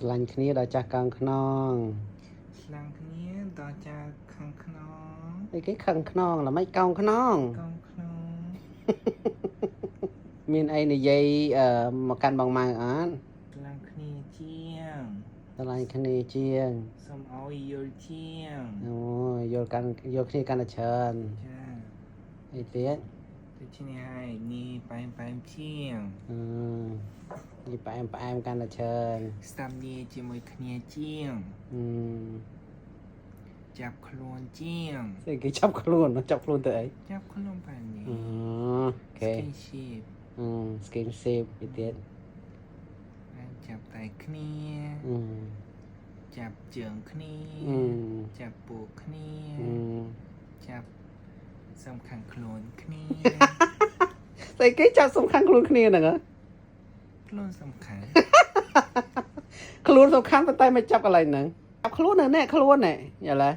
lành kia đó cha càng non làng kia đó cha khăn khăn cái khăn non là mấy con non miền ấy này dây một căn bằng màng án làng kia chiêng lành kia chiêng xong ôi vô chiêng vô khi căn là trơn ấy tiếc từ trên này ni bám chiêng đi em căn là trơn xăm ni chỉ mới kia chiêngจับขลุ่นเจียง cái chắp luôn nó chắp luôn tới ấy จับขลุ่นผ่านนี้ ok skinship skinship ý tiết จับไตคณีจับเจืองคณีจับปูคณีจับสำคัญขลุ่นคณี cái chắpสำคัญluôn kia nè ขลุ่นสำคัญ luônสำคัญแต่ไม่จับอะไรหนึ่งจับขลุ่นน่ะแน่ขลุ่นน่ะอย่าเลย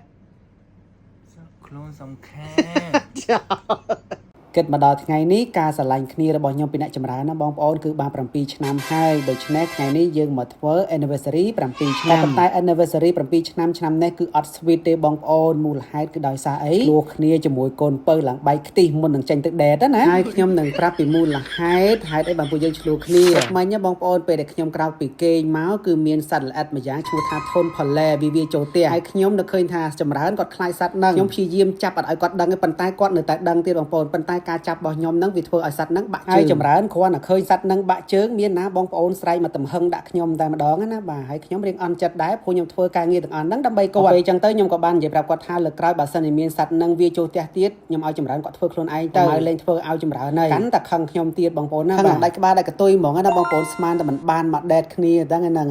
ขลุ่นสำคัญ គិតមកដល់ថ្ងៃនេះការស្រឡាញ់គ្នារបស់ខ្ញុំពីអ្នកចម្រើនណាបងប្អូនគឺបាន7ឆ្នាំហើយដូច្នេះថ្ងៃនេះយើងមកធ្វើ anniversary 7ឆ្នាំប៉ុន្តែ anniversary 7ឆ្នាំឆ្នាំនេះគឺអត់ sweet ទេបងប្អូនមូលហេតុគឺដោយសារអីឆ្លោះគ្នាជាមួយកូនពៅឡើងបែកខ្ទិះមុននឹងចេញទៅដេតណាហើយខ្ញុំនឹងប្រាប់ពីមូលហេតុហេតុអីបានពួកយើងឆ្លោះគ្នាមិញណាបងប្អូនពេលដែលខ្ញុំក្រោកពីគេងមកគឺមានសត្វល្អិតម្យ៉ាងឈ្មោះថាធនផល្លែវាចូលផ្ទះហើយខ្ញុំនឹកឃើញថាចម្រើនគាត់ខ្លាចសត្វហ្នឹងខ្ញុំព្យាយាមចាប់អត់ឲ្យគាត់ដឹងទេប៉ុន្តែគាត់នៅតែដឹងទៀតបងប្អូនប៉ុន្តែការចាប់របស់ខ្ញុំហ្នឹងវាធ្វើឲ្យសត្វហ្នឹងបាក់ជើងហើយចម្រើនគ្រាន់តែឃើញសត្វហ្នឹងបាក់ជើងមានណាបងប្អូនស្រែកមកទំហឹងដាក់ខ្ញុំតែម្ដងណាបាទហើយខ្ញុំរៀងអន់ចិត្តដែរព្រោះខ្ញុំធ្វើការងារទាំងអស់ហ្នឹងដើម្បីគាត់ពេលអញ្ចឹងទៅខ្ញុំក៏បាននិយាយប្រាប់គាត់ថាលើក្រោយបើសិនជាមានសត្វហ្នឹងវាចូលផ្ទះទៀតខ្ញុំឲ្យចម្រើនគាត់ធ្វើខ្លួនឯងទៅហើយលេងធ្វើឲ្យចម្រើនហើយកាន់តែខឹងខ្ញុំទៀតបងប្អូនណាខឹងដាច់ក្បាលដាច់កតុយហ្មងណាបងប្អូនស្មានតែមិនបានមកដេតគ្នាតែហ្នឹង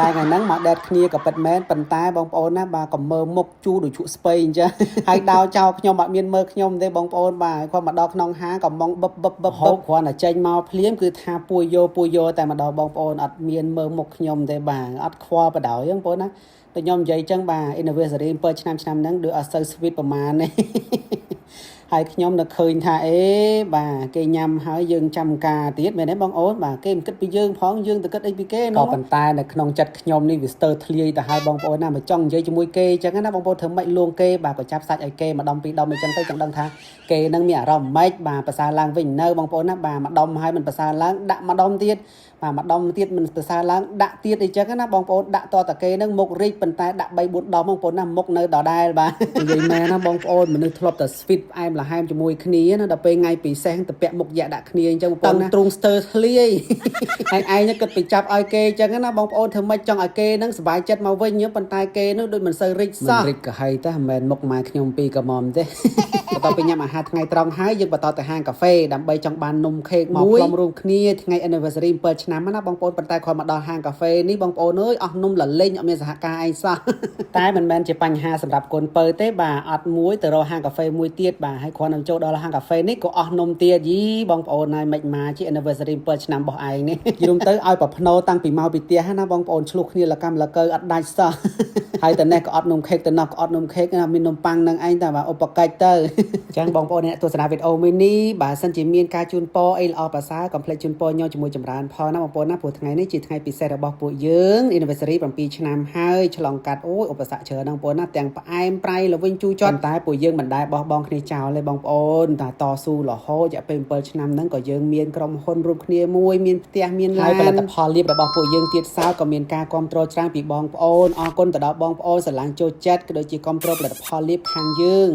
តែថ្ងៃហ្នឹងមកដេតគ្នាក៏ពិតមែនប៉ុន្តែបងប្អូនណាបាទក៏មើលមុខជូរដូចជក់ស្ពៃអញ្ចឹងហើយដោចោលខ្ញុំអត់មានមើលខ្ញុំទេបងប្អូនបាទគាត់មកដល់ក្នុងហាងក៏មកបឹបគ្រាន់តែចេញមកភ្លាមគឺថាពួយយោតែម្ដងបងប្អូនអត់មានមើលមុខខ្ញុំទេបាទអត់ខ្វល់បដ ாய் បងប្អូនណាតែខ្ញុំនិយាយអញ្ចឹងបាទ anniversary 7ឆ្នាំហ្នឹងដូចអត់សូវ sweet ប្រហែលទេហើយខ្ញុំនឹកឃើញថាអេបាទគេញ៉ាំហើយយើងចាំការទៀតមែនទេបងអូនបាទគេមិនគិតពីយើងផងយើងទៅគិតអីពីគេនោះក៏ប៉ុន្តែនៅក្នុងចិត្តខ្ញុំនេះវាស្ទើរធ្លាយទៅហើយបងប្អូនណាមកចង់និយាយជាមួយគេអញ្ចឹងណាបងប្អូនធ្វើម៉េចលួងគេបាទក៏ចាប់សាច់ឲ្យគេម្ដុំពីរដុំអញ្ចឹងទៅចង់ដឹងថាគេនឹងមានអារម្មណ៍ម៉េចបាទប្រសើរឡើងវិញនៅបងប្អូនណាបាទម្ដុំហើយមិនប្រសើរឡើងដាក់ម្ដុំទៀតបាទម្ដុំទៀតមិនប្រសើរឡើងដាក់ទៀតអីចឹងណាបងប្អូនដាក់តតាគេនឹងមុខរីកប៉ុន្តែដាក់3 4ដុំបងប្អូនណាមុខនៅដដែលបាទនិយាយមែនណាបងប្អូនមនុស្សធ្លាប់តែ sweet ផ្អែមល្ហែមជាមួយគ្នាណាដល់ពេលថ្ងៃពិសេសទៅពាក់មុខយ៉ាដាក់គ្នាអញ្ចឹងបងប្អូនណាទ្រូងស្ទើរធ្លាយហើយឯងគិតពីចាប់ឲ្យគេអញ្ចឹងណាបងប្អូនធ្វើម៉េចចង់ឲ្យគេនឹងសុបាយចិត្តមកវិញប៉ុន្តែគេនោះដូចមិនសូវរីកសោះរីកក៏ហីតែមិនមែនមុខម៉ែខ្ញុំពីរក៏មកទេបន្ទាប់ពីញ៉ាំអាហារថ្ងៃត្រង់ហើយយើងបន្តទៅហាងកាហ្វេដើម្បីចង់បាននំខេកមកផ្លុំរួមគ្នាថ្ងៃ anniversary 7ឆ្នាំណាបងប្អូនប៉ុន្តែគាត់មកដល់ហាងកាហ្វេនេះបងប្អូនអើយអស់នំលលេងអត់មានសហការអីសោះតែមិនមែនជាបញ្ហាសម្រាប់កូនពៅទេបាទអត់មួយទៅរកហាងកាហ្វេមួយទៀតបាទហើយគ្រាន់តែចូលដល់ហាងកាហ្វេនេះក៏អស់នំទៀតយីបងប្អូនហើយមិនមកជា anniversary 7ឆ្នាំរបស់ឯងនេះយល់ទៅឲ្យប្រភ្នោតាំងពីមកពីផ្ទះណាបងប្អូនឆ្លោះគ្នាលកម្មលកើអត់ដាច់សោះហើយតនេះក៏អត់នំខេកទៅណោះក៏អត់នំខេកណាមាននំប៉័ងនឹងឯងតែបាទឧបកិច្ចទៅអញ្ចឹងបងប្អូនអ្នកទស្សនាវីដេអូមួយនេះបើសិនជាមានការជូនពរអីល្អប្រសើរកុំភ្លេចជូនពរញោមជាមួយចម្រើនផលណាបងប្អូនណាព្រោះថ្ងៃនេះជាថ្ងៃពិសេសរបស់ពួកយើង anniversary 7ឆ្នាំហើយឆ្លងកាត់អូយឧបសគ្គច្រើនណាបងប្អូនណាទាំងផ្អែមប្រៃល្វីងជូរចត់តែពួកយើងមិនដែលបោះបង់គ្នាចោលទេបងប្អូនតែតស៊ូរហូតរយៈពេល7ឆ្នាំហ្នឹងក៏យើងមានក្រុមហ៊ុនរួមគ្នាមួយមានផ្ទះមានឡានហើយផលិតផលលាបរបស់ពួកយើងទៀតសោតក៏មានការគាំទ្រច្រើនពីបងប្អូនអរគុណទៅដល់បងប្អូនស្រឡាញ់ចូលចិត្តក៏ដូចជាគាំទ្រផលិតផលលាបខាងយើង